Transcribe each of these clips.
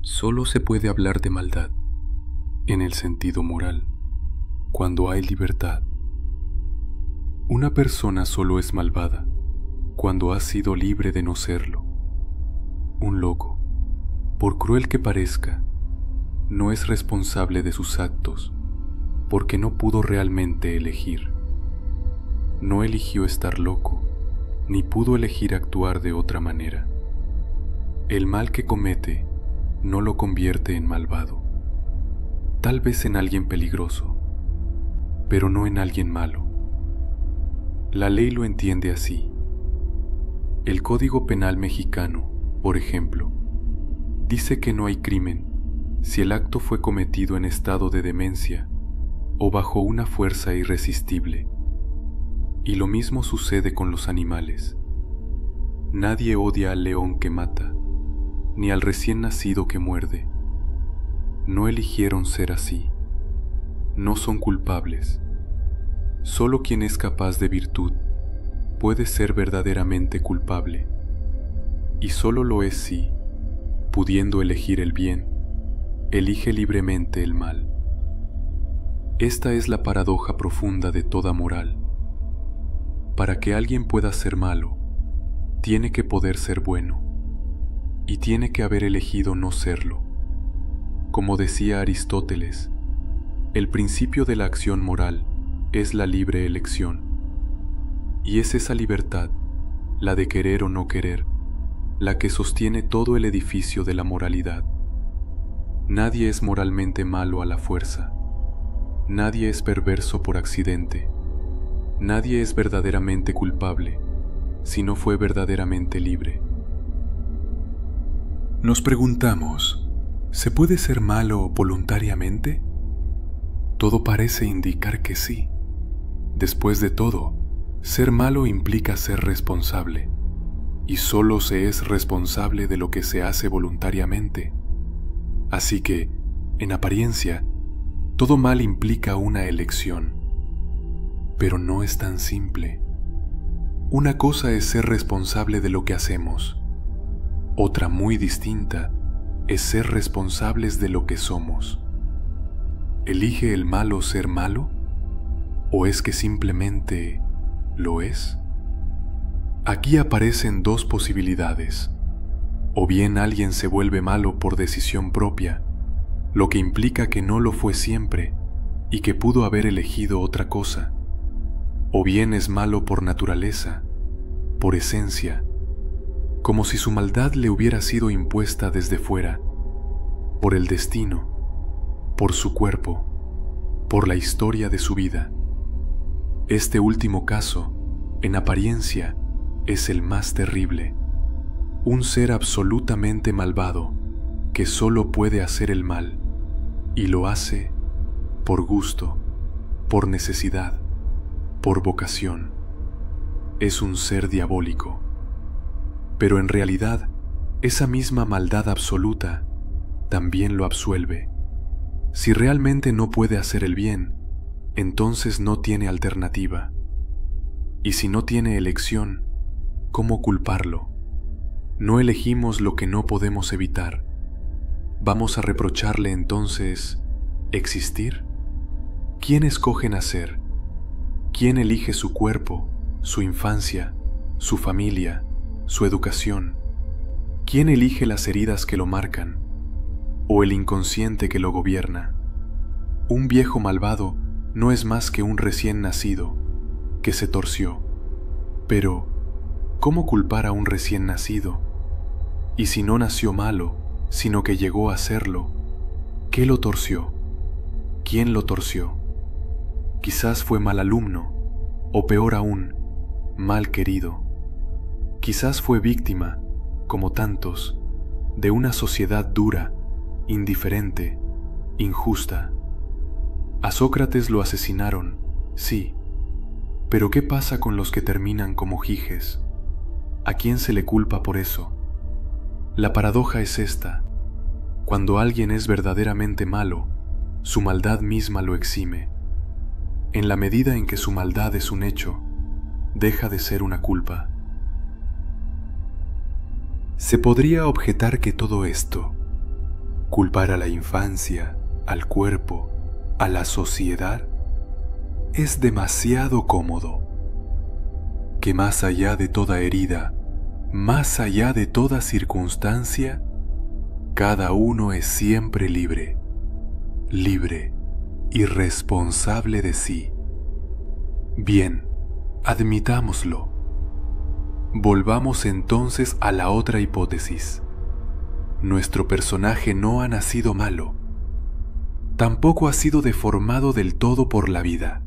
Solo se puede hablar de maldad, en el sentido moral, cuando hay libertad. Una persona solo es malvada cuando ha sido libre de no serlo. Un loco, por cruel que parezca, no es responsable de sus actos porque no pudo realmente elegir. No eligió estar loco, ni pudo elegir actuar de otra manera. El mal que comete no lo convierte en malvado. Tal vez en alguien peligroso, pero no en alguien malo. La ley lo entiende así. El Código Penal mexicano, por ejemplo, dice que no hay crimen si el acto fue cometido en estado de demencia o bajo una fuerza irresistible. Y lo mismo sucede con los animales. Nadie odia al león que mata, ni al recién nacido que muerde. No eligieron ser así. No son culpables. Solo quien es capaz de virtud puede ser verdaderamente culpable. Y solo lo es si, pudiendo elegir el bien, elige libremente el mal. Esta es la paradoja profunda de toda moral. Para que alguien pueda ser malo, tiene que poder ser bueno, y tiene que haber elegido no serlo. Como decía Aristóteles, el principio de la acción moral es la libre elección, y es esa libertad, la de querer o no querer, la que sostiene todo el edificio de la moralidad. Nadie es moralmente malo a la fuerza. Nadie es perverso por accidente. Nadie es verdaderamente culpable si no fue verdaderamente libre. Nos preguntamos, ¿se puede ser malo voluntariamente? Todo parece indicar que sí. Después de todo, ser malo implica ser responsable, y solo se es responsable de lo que se hace voluntariamente. Así que, en apariencia, todo mal implica una elección. Pero no es tan simple. Una cosa es ser responsable de lo que hacemos. Otra muy distinta es ser responsables de lo que somos. ¿Elige el malo ser malo? ¿O es que simplemente lo es? Aquí aparecen dos posibilidades. O bien alguien se vuelve malo por decisión propia, lo que implica que no lo fue siempre y que pudo haber elegido otra cosa. O bien es malo por naturaleza, por esencia, como si su maldad le hubiera sido impuesta desde fuera, por el destino, por su cuerpo, por la historia de su vida. Este último caso, en apariencia, es el más terrible. Un ser absolutamente malvado que solo puede hacer el mal, y lo hace por gusto, por necesidad, por vocación. Es un ser diabólico. Pero en realidad, esa misma maldad absoluta también lo absuelve. Si realmente no puede hacer el bien, entonces no tiene alternativa. Y si no tiene elección, ¿cómo culparlo? No elegimos lo que no podemos evitar. ¿Vamos a reprocharle entonces existir? ¿Quién escoge nacer? ¿Quién elige su cuerpo, su infancia, su familia, su educación? ¿Quién elige las heridas que lo marcan? ¿O el inconsciente que lo gobierna? Un viejo malvado no es más que un recién nacido que se torció. Pero, ¿cómo culpar a un recién nacido? Y si no nació malo, sino que llegó a serlo, ¿qué lo torció? ¿Quién lo torció? Quizás fue mal alumno, o peor aún, mal querido. Quizás fue víctima, como tantos, de una sociedad dura, indiferente, injusta. A Sócrates lo asesinaron, sí, pero ¿qué pasa con los que terminan como Giges? ¿A quién se le culpa por eso? La paradoja es esta: cuando alguien es verdaderamente malo, su maldad misma lo exime. En la medida en que su maldad es un hecho, deja de ser una culpa. Se podría objetar que todo esto, Culpar a la infancia, al cuerpo, a la sociedad, es demasiado cómodo. Que más allá de toda herida, más allá de toda circunstancia, cada uno es siempre libre, libre y responsable de sí. Bien, admitámoslo. Volvamos entonces a la otra hipótesis. Nuestro personaje no ha nacido malo. Tampoco ha sido deformado del todo por la vida.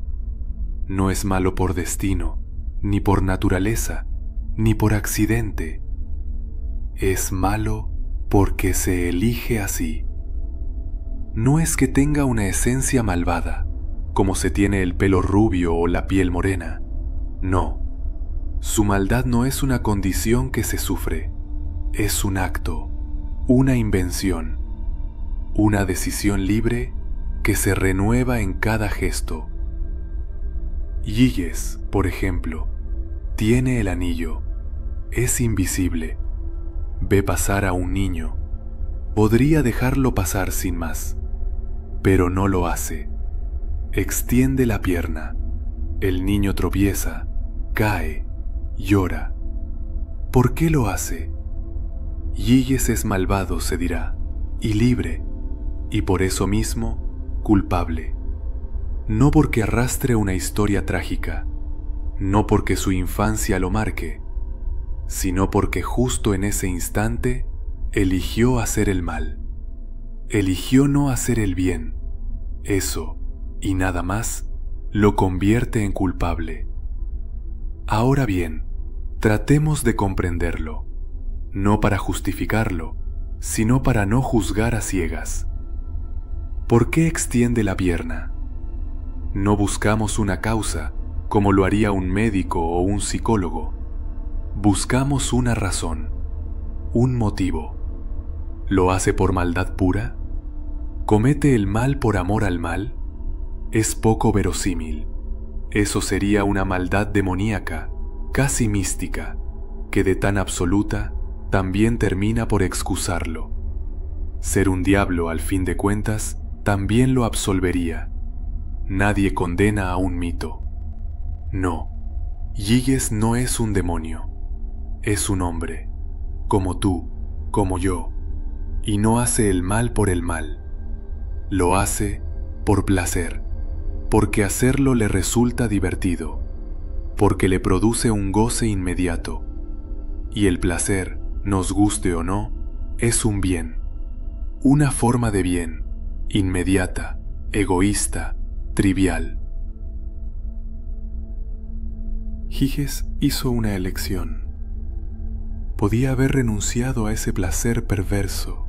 No es malo por destino, ni por naturaleza, ni por accidente. Es malo porque se elige así. No es que tenga una esencia malvada, como se tiene el pelo rubio o la piel morena. No. Su maldad no es una condición que se sufre. Es un acto, una invención, una decisión libre que se renueva en cada gesto. Giges, por ejemplo, tiene el anillo, es invisible, ve pasar a un niño, podría dejarlo pasar sin más, pero no lo hace. Extiende la pierna, el niño tropieza, cae, llora. ¿Por qué lo hace? Giges es malvado, se dirá, y libre, y por eso mismo, culpable. No porque arrastre una historia trágica, no porque su infancia lo marque, sino porque justo en ese instante eligió hacer el mal. Eligió no hacer el bien. Eso, y nada más, lo convierte en culpable. Ahora bien, tratemos de comprenderlo, no para justificarlo, sino para no juzgar a ciegas. ¿Por qué extiende la pierna? No buscamos una causa, como lo haría un médico o un psicólogo. Buscamos una razón, un motivo. ¿Lo hace por maldad pura? ¿Comete el mal por amor al mal? Es poco verosímil. Eso sería una maldad demoníaca, casi mística, que de tan absoluta también termina por excusarlo. Ser un diablo, al fin de cuentas, también lo absolvería. Nadie condena a un mito. No, Giges no es un demonio. Es un hombre, como tú, como yo, y no hace el mal por el mal. Lo hace por placer, porque hacerlo le resulta divertido, porque le produce un goce inmediato. Y el placer, nos guste o no, es un bien, una forma de bien, inmediata, egoísta, trivial. Giges hizo una elección. Podía haber renunciado a ese placer perverso,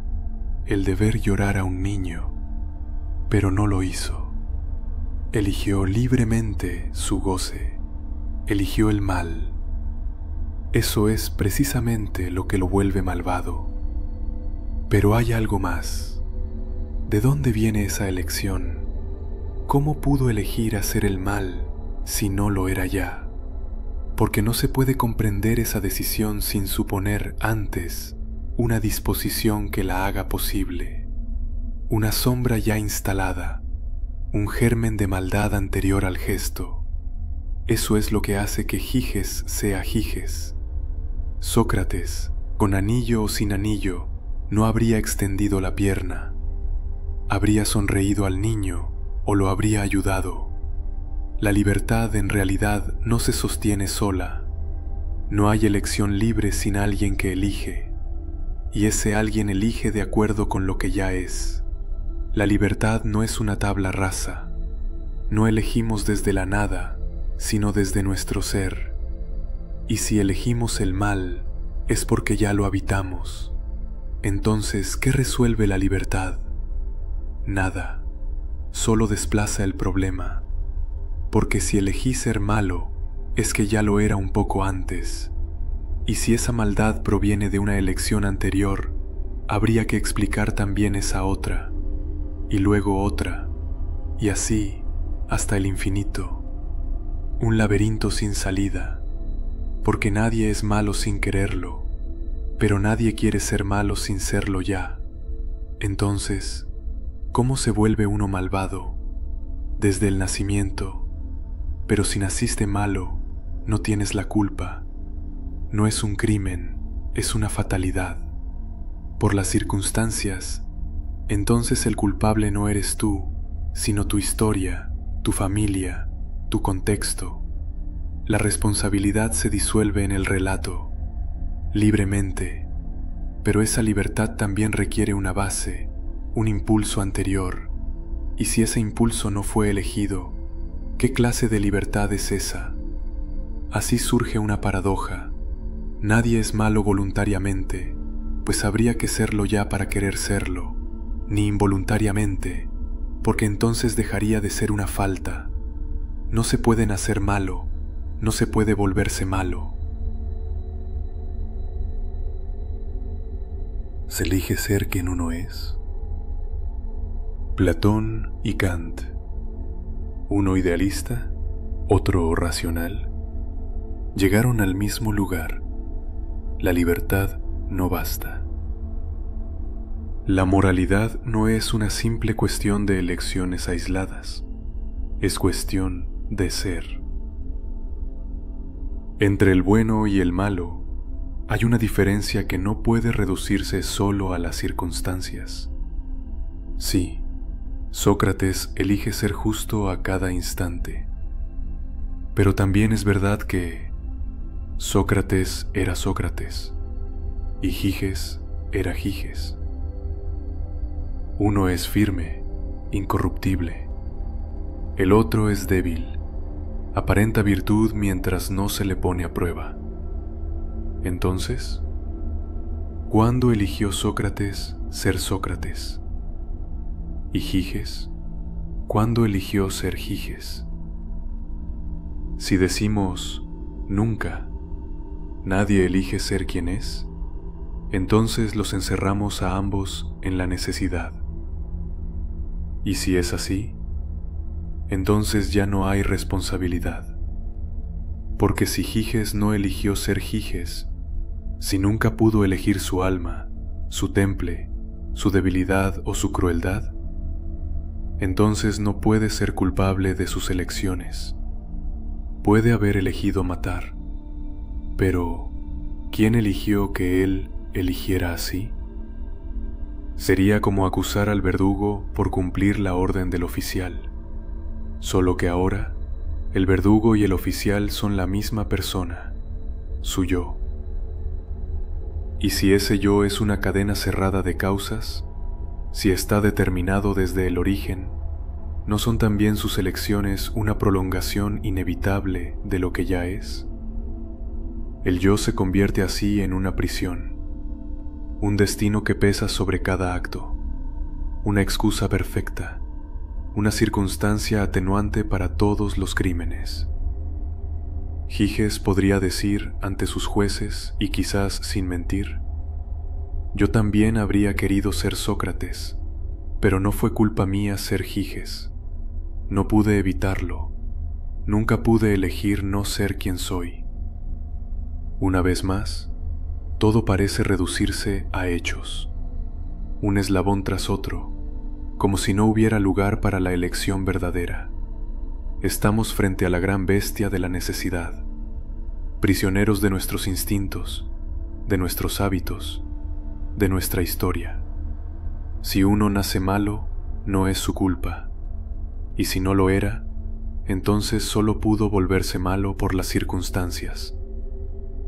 el de ver llorar a un niño, pero no lo hizo. Eligió libremente su goce, eligió el mal. Eso es precisamente lo que lo vuelve malvado. Pero hay algo más. ¿De dónde viene esa elección? ¿Cómo pudo elegir hacer el mal si no lo era ya? Porque no se puede comprender esa decisión sin suponer antes una disposición que la haga posible, una sombra ya instalada, un germen de maldad anterior al gesto. Eso es lo que hace que Giges sea Giges. Sócrates, con anillo o sin anillo, no habría extendido la pierna, habría sonreído al niño o lo habría ayudado. La libertad en realidad no se sostiene sola. No hay elección libre sin alguien que elige, y ese alguien elige de acuerdo con lo que ya es. La libertad no es una tabla rasa. No elegimos desde la nada, sino desde nuestro ser. Y si elegimos el mal, es porque ya lo habitamos. Entonces, ¿qué resuelve la libertad? Nada. Solo desplaza el problema. Porque si elegí ser malo, es que ya lo era un poco antes. Y si esa maldad proviene de una elección anterior, habría que explicar también esa otra, y luego otra, y así hasta el infinito. Un laberinto sin salida, porque nadie es malo sin quererlo, pero nadie quiere ser malo sin serlo ya. Entonces, ¿cómo se vuelve uno malvado? Desde el nacimiento. Pero si naciste malo, no tienes la culpa. No es un crimen, es una fatalidad. Por las circunstancias, entonces el culpable no eres tú, sino tu historia, tu familia, tu contexto. La responsabilidad se disuelve en el relato, libremente, pero esa libertad también requiere una base, un impulso anterior. Y si ese impulso no fue elegido, ¿qué clase de libertad es esa? Así surge una paradoja. Nadie es malo voluntariamente, pues habría que serlo ya para querer serlo, ni involuntariamente, porque entonces dejaría de ser una falta. No se puede nacer malo, no se puede volverse malo. ¿Se elige ser quien uno es? Platón y Kant, uno idealista, otro racional, llegaron al mismo lugar. La libertad no basta. La moralidad no es una simple cuestión de elecciones aisladas, es cuestión de ser. Entre el bueno y el malo hay una diferencia que no puede reducirse solo a las circunstancias. Sí, Sócrates elige ser justo a cada instante, pero también es verdad que Sócrates era Sócrates y Giges era Giges. Uno es firme, incorruptible. El otro es débil, aparenta virtud mientras no se le pone a prueba. Entonces, ¿cuándo eligió Sócrates ser Sócrates? ¿Y Giges? ¿Cuándo eligió ser Giges? Si decimos nunca, nadie elige ser quien es, entonces los encerramos a ambos en la necesidad. Y si es así, entonces ya no hay responsabilidad. Porque si Giges no eligió ser Giges, si nunca pudo elegir su alma, su temple, su debilidad o su crueldad, entonces no puede ser culpable de sus elecciones. Puede haber elegido matar, pero ¿quién eligió que él eligiera así? Sería como acusar al verdugo por cumplir la orden del oficial, solo que ahora el verdugo y el oficial son la misma persona, su yo. Y si ese yo es una cadena cerrada de causas, si está determinado desde el origen, ¿no son también sus elecciones una prolongación inevitable de lo que ya es? El yo se convierte así en una prisión, un destino que pesa sobre cada acto, una excusa perfecta, una circunstancia atenuante para todos los crímenes. Giges podría decir ante sus jueces, y quizás sin mentir, yo también habría querido ser Sócrates, pero no fue culpa mía ser Giges. No pude evitarlo, nunca pude elegir no ser quien soy. Una vez más, todo parece reducirse a hechos, un eslabón tras otro, como si no hubiera lugar para la elección verdadera. Estamos frente a la gran bestia de la necesidad, prisioneros de nuestros instintos, de nuestros hábitos, de nuestra historia. Si uno nace malo, no es su culpa, y si no lo era, entonces solo pudo volverse malo por las circunstancias.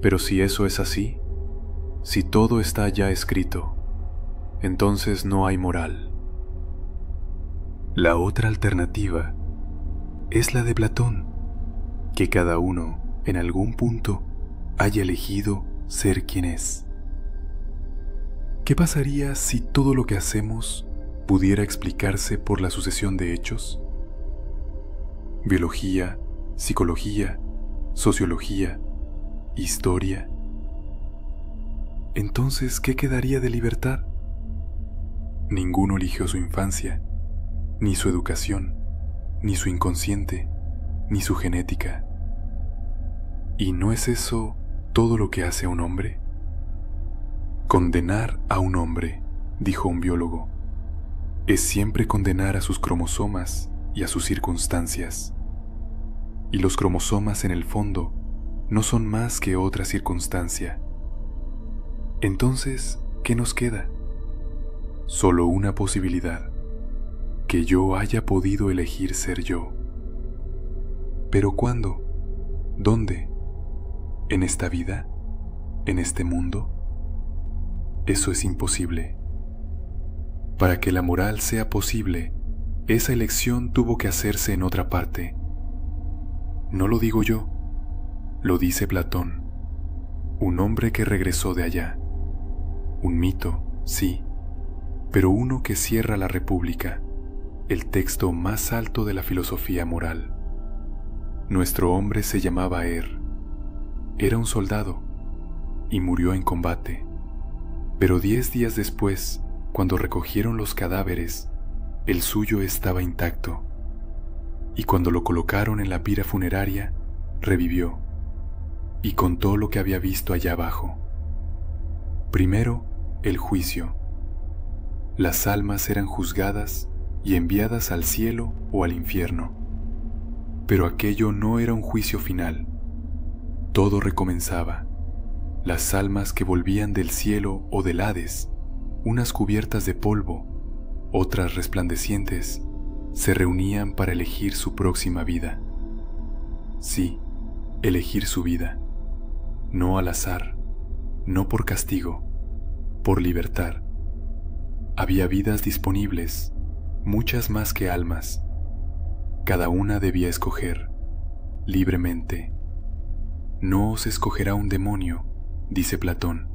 Pero si eso es así, si todo está ya escrito, entonces no hay moral. La otra alternativa es la de Platón, que cada uno, en algún punto, haya elegido ser quien es. ¿Qué pasaría si todo lo que hacemos pudiera explicarse por la sucesión de hechos? Biología, psicología, sociología, historia. Entonces, ¿qué quedaría de libertad? Ninguno eligió su infancia, ni su educación, ni su inconsciente, ni su genética. ¿Y no es eso todo lo que hace a un hombre? Condenar a un hombre, dijo un biólogo, es siempre condenar a sus cromosomas y a sus circunstancias. Y los cromosomas en el fondo no son más que otra circunstancia. Entonces, ¿qué nos queda? Solo una posibilidad, que yo haya podido elegir ser yo. ¿Pero cuándo? ¿Dónde? ¿En esta vida? ¿En este mundo? Eso es imposible. Para que la moral sea posible, esa elección tuvo que hacerse en otra parte. No lo digo yo, lo dice Platón, un hombre que regresó de allá. Un mito, sí, pero uno que cierra la República, el texto más alto de la filosofía moral. Nuestro hombre se llamaba Era un soldado y murió en combate. Pero 10 días después, cuando recogieron los cadáveres, el suyo estaba intacto. Y cuando lo colocaron en la pira funeraria, revivió y contó lo que había visto allá abajo. Primero, el juicio. Las almas eran juzgadas y enviadas al cielo o al infierno. Pero aquello no era un juicio final. Todo recomenzaba. Las almas que volvían del cielo o del Hades, unas cubiertas de polvo, otras resplandecientes, se reunían para elegir su próxima vida. Sí, elegir su vida. No al azar, no por castigo, por libertad. Había vidas disponibles, muchas más que almas. Cada una debía escoger, libremente. No os escogerá un demonio, dice Platón,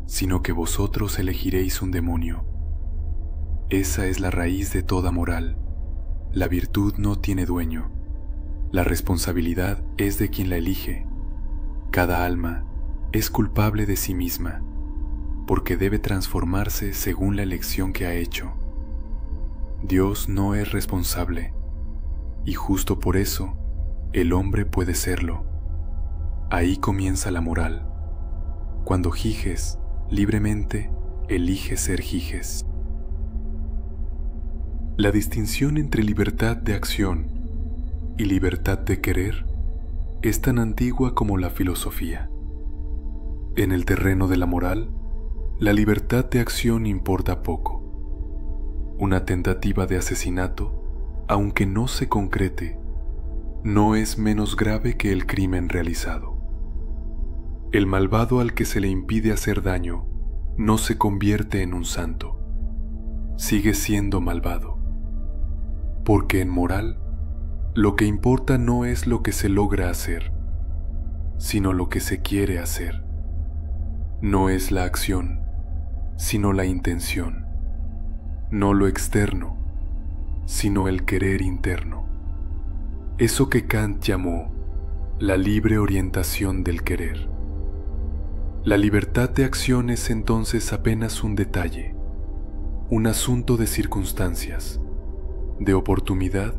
sino que vosotros elegiréis un demonio. Esa es la raíz de toda moral. La virtud no tiene dueño. La responsabilidad es de quien la elige. Cada alma es culpable de sí misma, porque debe transformarse según la elección que ha hecho. Dios no es responsable, y justo por eso el hombre puede serlo. Ahí comienza la moral. Cuando Giges, libremente, elige ser Giges. La distinción entre libertad de acción y libertad de querer es tan antigua como la filosofía. En el terreno de la moral, la libertad de acción importa poco. Una tentativa de asesinato, aunque no se concrete, no es menos grave que el crimen realizado. El malvado al que se le impide hacer daño no se convierte en un santo. Sigue siendo malvado. Porque en moral, lo que importa no es lo que se logra hacer, sino lo que se quiere hacer. No es la acción, sino la intención. No lo externo, sino el querer interno. Eso que Kant llamó la libre orientación del querer. La libertad de acción es entonces apenas un detalle, un asunto de circunstancias, de oportunidad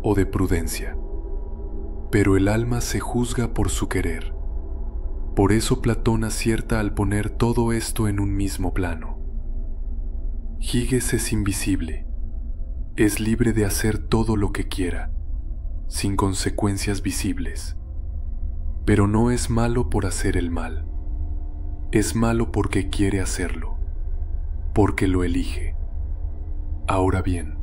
o de prudencia. Pero el alma se juzga por su querer. Por eso Platón acierta al poner todo esto en un mismo plano. Giges es invisible, es libre de hacer todo lo que quiera, sin consecuencias visibles. Pero no es malo por hacer el mal. Es malo porque quiere hacerlo, porque lo elige. Ahora bien,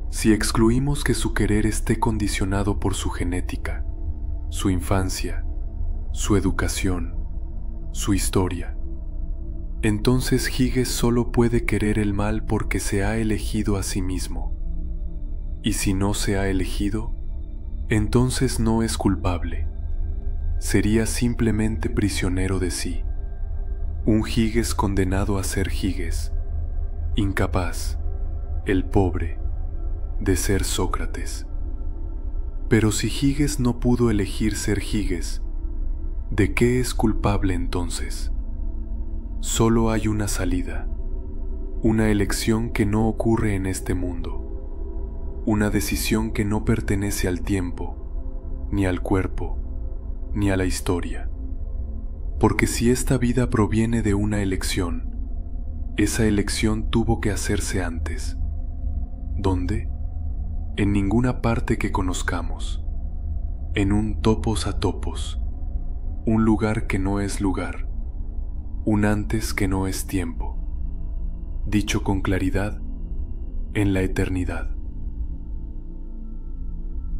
si excluimos que su querer esté condicionado por su genética, su infancia, su educación, su historia, entonces Giges solo puede querer el mal porque se ha elegido a sí mismo. Y si no se ha elegido, entonces no es culpable. Sería simplemente prisionero de sí. Un Giges condenado a ser Giges, incapaz, el pobre, de ser Sócrates. Pero si Giges no pudo elegir ser Giges, ¿de qué es culpable entonces? Solo hay una salida, una elección que no ocurre en este mundo, una decisión que no pertenece al tiempo, ni al cuerpo, ni a la historia. Porque si esta vida proviene de una elección, esa elección tuvo que hacerse antes. ¿Dónde? En ninguna parte que conozcamos, en un topos a topos, un lugar que no es lugar, un antes que no es tiempo, dicho con claridad, en la eternidad.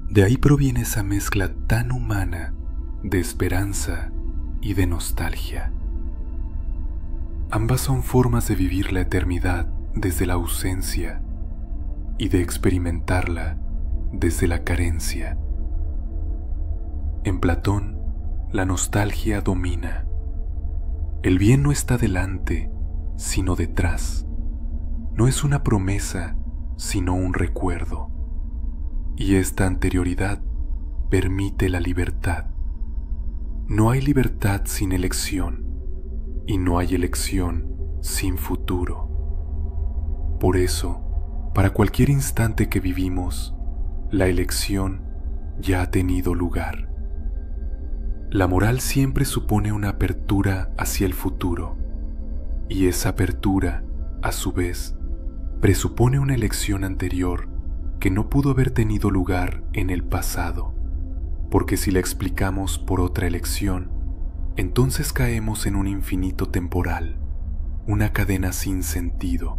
De ahí proviene esa mezcla tan humana de esperanza y de nostalgia. Ambas son formas de vivir la eternidad desde la ausencia y de experimentarla desde la carencia. En Platón, la nostalgia domina. El bien no está delante, sino detrás. No es una promesa, sino un recuerdo. Y esta anterioridad permite la libertad. No hay libertad sin elección, y no hay elección sin futuro. Por eso, para cualquier instante que vivimos, la elección ya ha tenido lugar. La moral siempre supone una apertura hacia el futuro, y esa apertura, a su vez, presupone una elección anterior que no pudo haber tenido lugar en el pasado, porque si la explicamos por otra elección, entonces caemos en un infinito temporal, una cadena sin sentido.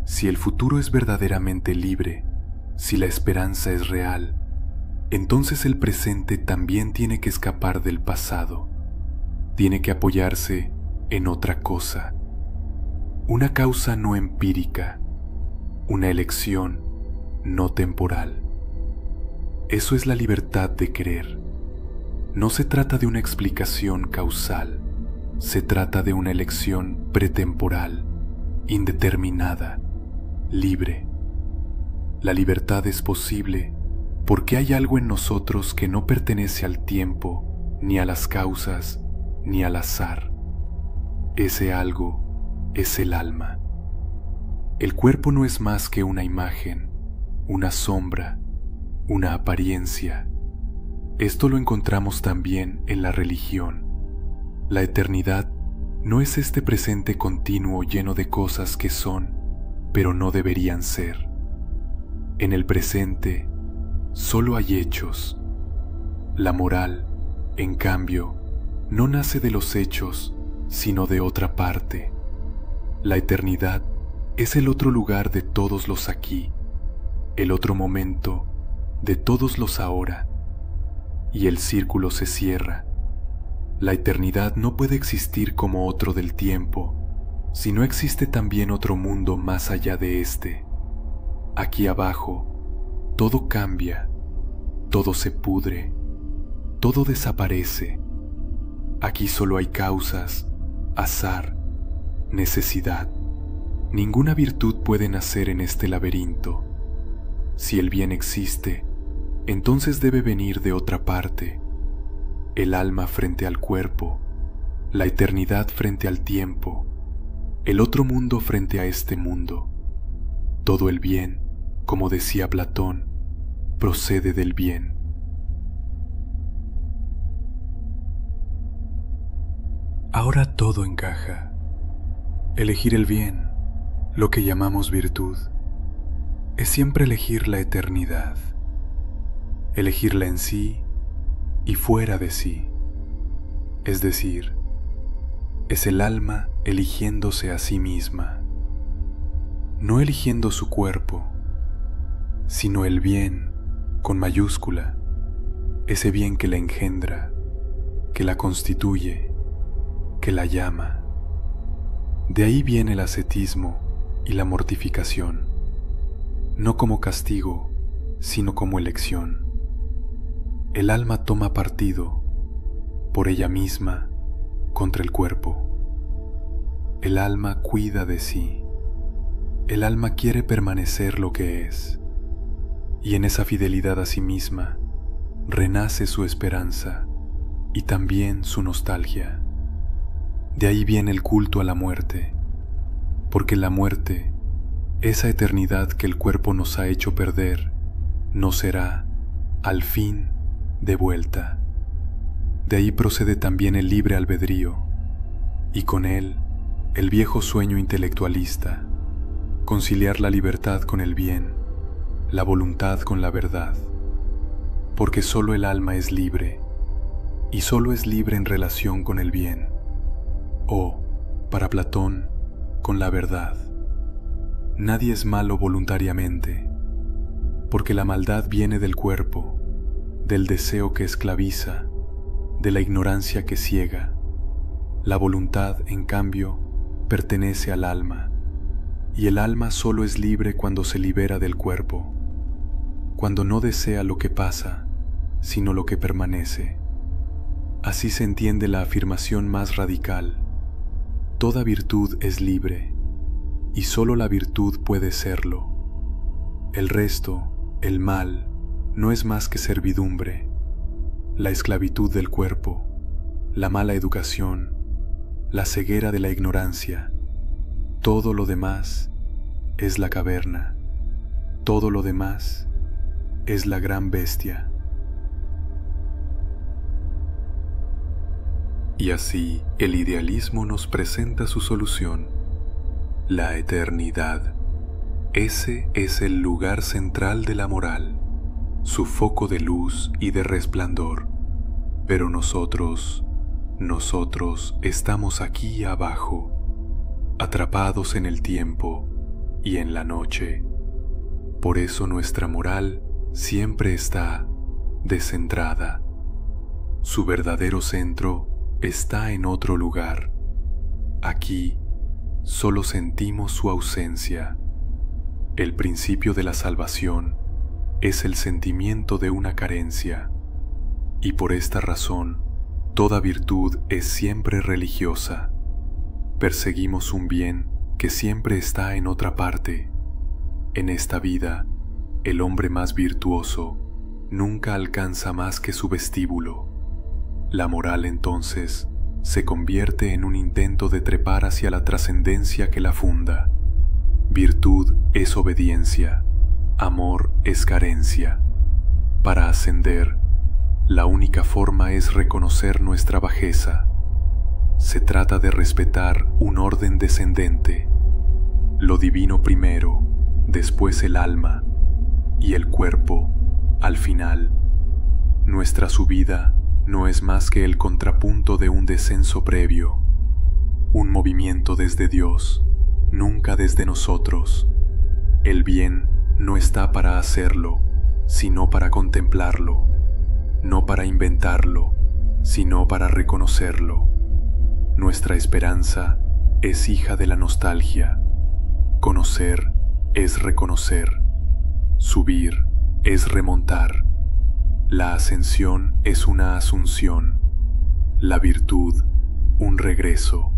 Si el futuro es verdaderamente libre, si la esperanza es real, entonces el presente también tiene que escapar del pasado, tiene que apoyarse en otra cosa, una causa no empírica, una elección no temporal. Eso es la libertad de querer. No se trata de una explicación causal, se trata de una elección pretemporal, indeterminada, libre. La libertad es posible porque hay algo en nosotros que no pertenece al tiempo, ni a las causas, ni al azar. Ese algo es el alma. El cuerpo no es más que una imagen, una sombra, una apariencia. Esto lo encontramos también en la religión. La eternidad no es este presente continuo lleno de cosas que son, pero no deberían ser. En el presente solo hay hechos. La moral, en cambio, no nace de los hechos, sino de otra parte. La eternidad es el otro lugar de todos los aquí, el otro momento de todos los ahora, y el círculo se cierra. La eternidad no puede existir como otro del tiempo, si no existe también otro mundo más allá de este. Aquí abajo, todo cambia, todo se pudre, todo desaparece. Aquí solo hay causas, azar, necesidad. Ninguna virtud puede nacer en este laberinto. Si el bien existe, entonces debe venir de otra parte. El alma frente al cuerpo, la eternidad frente al tiempo, el otro mundo frente a este mundo. Todo el bien, como decía Platón, procede del bien. Ahora todo encaja. Elegir el bien, lo que llamamos virtud, es siempre elegir la eternidad, elegirla en sí y fuera de sí, es decir, es el alma eligiéndose a sí misma, no eligiendo su cuerpo, sino el bien con mayúscula, ese bien que la engendra, que la constituye, que la llama. De ahí viene el ascetismo y la mortificación, no como castigo, sino como elección. El alma toma partido, por ella misma, contra el cuerpo. El alma cuida de sí. El alma quiere permanecer lo que es, y en esa fidelidad a sí misma renace su esperanza y también su nostalgia. De ahí viene el culto a la muerte, porque la muerte, esa eternidad que el cuerpo nos ha hecho perder, no será, al fin, de vuelta. De ahí procede también el libre albedrío, y con él El viejo sueño intelectualista, conciliar la libertad con el bien, la voluntad con la verdad, porque solo el alma es libre, y solo es libre en relación con el bien, o, para Platón, con la verdad. Nadie es malo voluntariamente, porque la maldad viene del cuerpo, del deseo que esclaviza, de la ignorancia que ciega. La voluntad, en cambio, pertenece al alma, y el alma solo es libre cuando se libera del cuerpo, cuando no desea lo que pasa, sino lo que permanece. Así se entiende la afirmación más radical: toda virtud es libre, y solo la virtud puede serlo. El resto, el mal, no es más que servidumbre, la esclavitud del cuerpo, la mala educación, la ceguera de la ignorancia. Todo lo demás es la caverna, todo lo demás es la gran bestia. Y así el idealismo nos presenta su solución: la eternidad. Ese es el lugar central de la moral, su foco de luz y de resplandor. Pero nosotros estamos aquí abajo, atrapados en el tiempo y en la noche. Por eso nuestra moral siempre está descentrada. Su verdadero centro está en otro lugar. Aquí solo sentimos su ausencia. El principio de la salvación es el sentimiento de una carencia, y por esta razón toda virtud es siempre religiosa. Perseguimos un bien que siempre está en otra parte. En esta vida, el hombre más virtuoso nunca alcanza más que su vestíbulo. La moral, entonces, se convierte en un intento de trepar hacia la trascendencia que la funda. Virtud es obediencia, amor es carencia. Para ascender, la única forma es reconocer nuestra bajeza. Se trata de respetar un orden descendente, lo divino primero, después el alma, y el cuerpo, al final. Nuestra subida no es más que el contrapunto de un descenso previo, un movimiento desde Dios, nunca desde nosotros. El bien no está para hacerlo, sino para contemplarlo, no para inventarlo, sino para reconocerlo. Nuestra esperanza es hija de la nostalgia. Conocer es reconocer. Subir es remontar. La ascensión es una asunción. La virtud, un regreso.